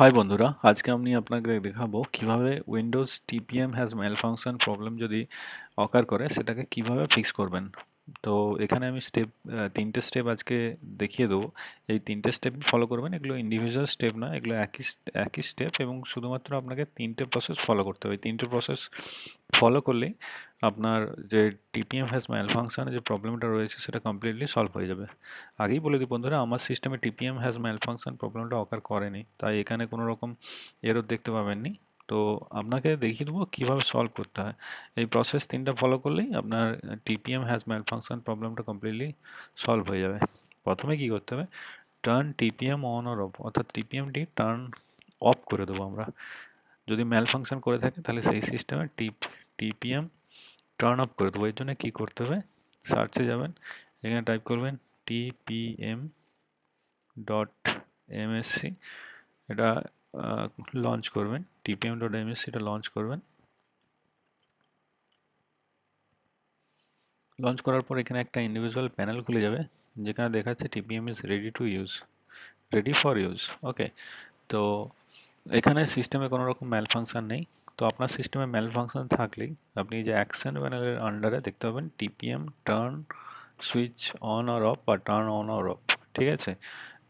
High বন্ধুরা, আজকে আমি আপনাকে দেখাবো কিভাবে Windows TPM has malfunction problem যদি অকার করে সেটাকে কিভাবে ফিক্স করবেন। তো এখানে আমি তিনটে স্টেপ আজকে দেখিয়ে দেবো। এই তিনটে স্টেপ ফলো করবেন। এগুলো ইন্ডিভিজুয়াল স্টেপ না, এগুলো একই স্টেপ এবং শুধুমাত্র আপনাকে তিনটে প্রসেস ফলো করতে হবে। এই তিনটে প্রসেস ফলো করলেই আপনার যে টিপিএম হ্যাজ ম্যালফাংশনের যে প্রবলেমটা রয়েছে সেটা কমপ্লিটলি সলভ হয়ে যাবে। আগেই বলে দিই বন্ধুরা, আমার সিস্টেমে টিপিএম হ্যাজ ম্যালফাংশন প্রবলেমটা অকার করেনি, তাই এখানে কোনো রকম এরর দেখতে পাবেননি। তো আপনাকে দেখিয়ে দেবো কীভাবে সলভ করতে হয়। এই প্রসেস তিনটা ফলো করলেই আপনার টিপিএম হ্যাজ ম্যালফাংশন প্রবলেমটা কমপ্লিটলি সলভ হয়ে যাবে। প্রথমে কি করতে হবে, turn TPM on or of, অর্থাৎ টিপিএমটি টার্ন অফ করে দেবো আমরা। যদি ম্যালফাংশন করে থাকে তাহলে সেই সিস্টেমে টিপিএম টার্ন অফ করে দেবো। এর জন্য কী করতে হবে, সার্চে যাবেন, এখানে টাইপ করবেন টিপিএম ডট এমএসসি, এটা লঞ্চ করবেন। টিপিএম ডট এমএসসি এটা লঞ্চ করবেন। লঞ্চ করার পর এখানে একটা ইন্ডিভিজুয়াল প্যানেল খুলে যাবে যেখানে দেখাচ্ছে TPM is ready to use, ready for use. Okay, তো এখানে সিস্টেমে কোনো রকম ম্যালফাংশন নেই। তো আপনার সিস্টেমে ম্যালফাংশন থাকলেই আপনি যে অ্যাকশন প্যানেলের আন্ডারে দেখতে পাবেন TPM turn switch on or of বা টার্ন অন অর অফ। ঠিক আছে,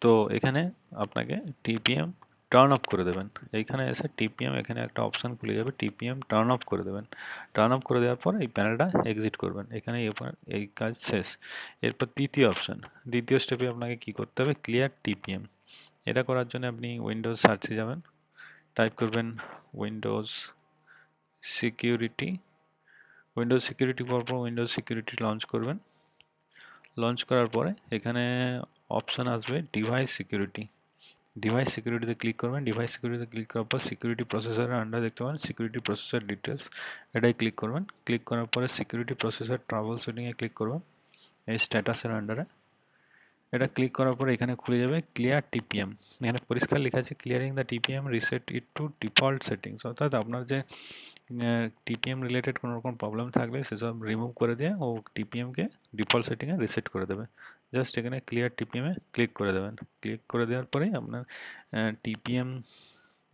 তো এখানে আপনাকে টিপিএম টার্ন অফ করে দেবেন। এইখানে এসে টিপিএম, এখানে একটা অপশান খুলে যাবে, টিপিএম টার্ন অফ করে দেবেন। টার্ন অফ করে দেওয়ার পর এই প্যানেলটা এক্সিট করবেন। এখানে এই কাজ শেষ। এরপর দ্বিতীয় স্টেপে আপনাকে কি করতে হবে, ক্লিয়ার টিপিএম। এটা করার জন্য আপনি উইন্ডোজ সার্চে যাবেন, টাইপ করবেন উইন্ডোজ সিকিউরিটি। উইন্ডোজ সিকিউরিটি পর উইন্ডোজ সিকিউরিটি লঞ্চ করবেন। লঞ্চ করার পরে এখানে অপশান আসবে ডিভাইস সিকিউরিটি। ডিভাইস সিকিউরিটিতে ক্লিক করবেন। ডিভাইস সিকিউরিটিতে ক্লিক করার পর সিকিউরিটি প্রসেসরের আন্ডার দেখতে পাবেন সিকিউরিটি প্রসেসর ডিটেলস, এটাই ক্লিক করবেন। ক্লিক করার পরে সিকিউরিটি প্রসেসর ট্রাবল শুটিংয়ে ক্লিক করবেন এই স্ট্যাটাসের আন্ডারে। এটা ক্লিক করার পরে এখানে খুলে যাবে ক্লিয়ার টিপিএম। এখানে পরিষ্কার লেখা আছে clearing the TPM reset it two default settings, অর্থাৎ আপনার যে টিপিএম রিলেটেড কোনো রকম প্রবলেম থাকলে সেসব রিমুভ করে দিয়ে ও টিপিএমকে ডিফল্ট সেটিংয়ে রিসেট করে দেবে। জাস্ট এখানে ক্লিয়ার টিপিএমে ক্লিক করে দেবেন। ক্লিক করে দেওয়ার পরেই আপনার টিপিএম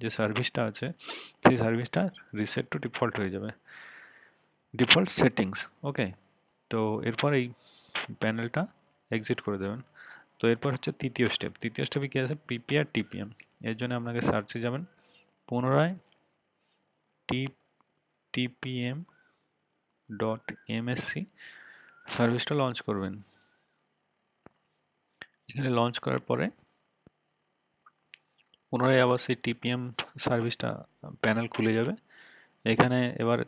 যে সার্ভিসটা আছে সেই সার্ভিসটা রিসেট টু ডিফল্ট হয়ে যাবে, ডিফল্ট সেটিংস। ওকে, তো এরপর এই প্যানেলটা এক্সিট করে দেবেন। তো এরপর হচ্ছে তৃতীয় স্টেপে কী আছে, প্রিপেয়ার টিপিএম। এর জন্য আপনাকে সার্চে যাবেন, পুনরায় টিপিএম ডট এমএসসি সার্ভিসটা লঞ্চ করবেন। এখানে লঞ্চ করার পরে পুনরায় আবার সেই টিপিএম সার্ভিসটা প্যানেল খুলে যাবে। এখানে এবার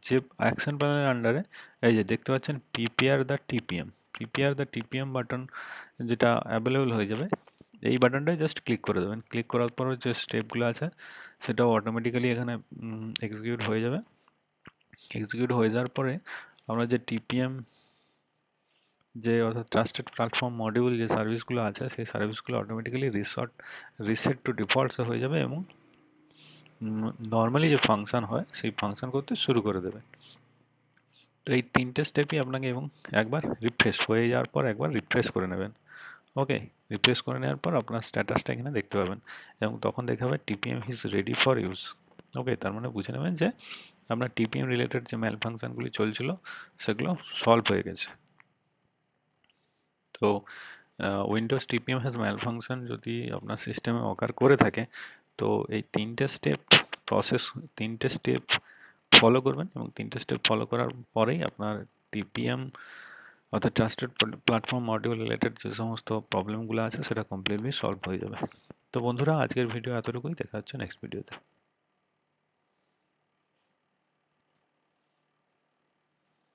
যে অ্যাকশন প্যানেলের আন্ডারে এই যে দেখতে পাচ্ছেন প্রিপেয়ার দ্য টিপিএম বাটন যেটা অ্যাভেলেবল হয়ে যাবে, এই বাটনটায় জাস্ট ক্লিক করে দেবেন। ক্লিক করার পর যে স্টেপগুলো আছে সেটাও অটোমেটিক্যালি এখানে এক্সিকিউট হয়ে যাবে। এক্সিকিউট হয়ে যাওয়ার পরে আমরা যে টিপিএম যে অর্থাৎ ট্রাস্টেড প্ল্যাটফর্ম মডিউল যে সার্ভিসগুলো আছে সেই সার্ভিসগুলো অটোমেটিক্যালি রিসেট টু ডিফল্টস হয়ে যাবে এবং নর্মালি যে ফাংশন হয় সেই ফাংশন করতে শুরু করে দেবে। তো এই তিনটে স্টেপই আপনাকে এবং একবার রিফ্রেশ হয়ে যাওয়ার পর একবার রিফ্রেশ করে নেবেন। ওকে, রিফ্রেশ করে নেওয়ার পর আপনার স্ট্যাটাসটা এখানে দেখতে পাবেন এবং তখন দেখা হবে TPM is ready for use. Okay, তার মানে বুঝে নেবেন যে আপনার টিপিএম রিলেটেড যে ম্যাল ফাংশনগুলি চলছিল সেগুলো সলভ হয়ে গেছে। তো Windows TPM has malfunction যদি আপনার সিস্টেমে অকার করে থাকে তো এই তিনটে স্টেপ ফলো করবেন এবং তিনটে স্টেপ ফলো করার পরেই আপনার টিপিএম অর্থাৎ ট্রাস্টেড প্ল্যাটফর্ম মডিউল রিলেটেড যে সমস্ত প্রবলেমগুলো আছে সেটা কমপ্লিটলি সলভ হয়ে যাবে। তো বন্ধুরা, আজকের ভিডিও এতটুকুই, দেখা হচ্ছে নেক্সট ভিডিওতে।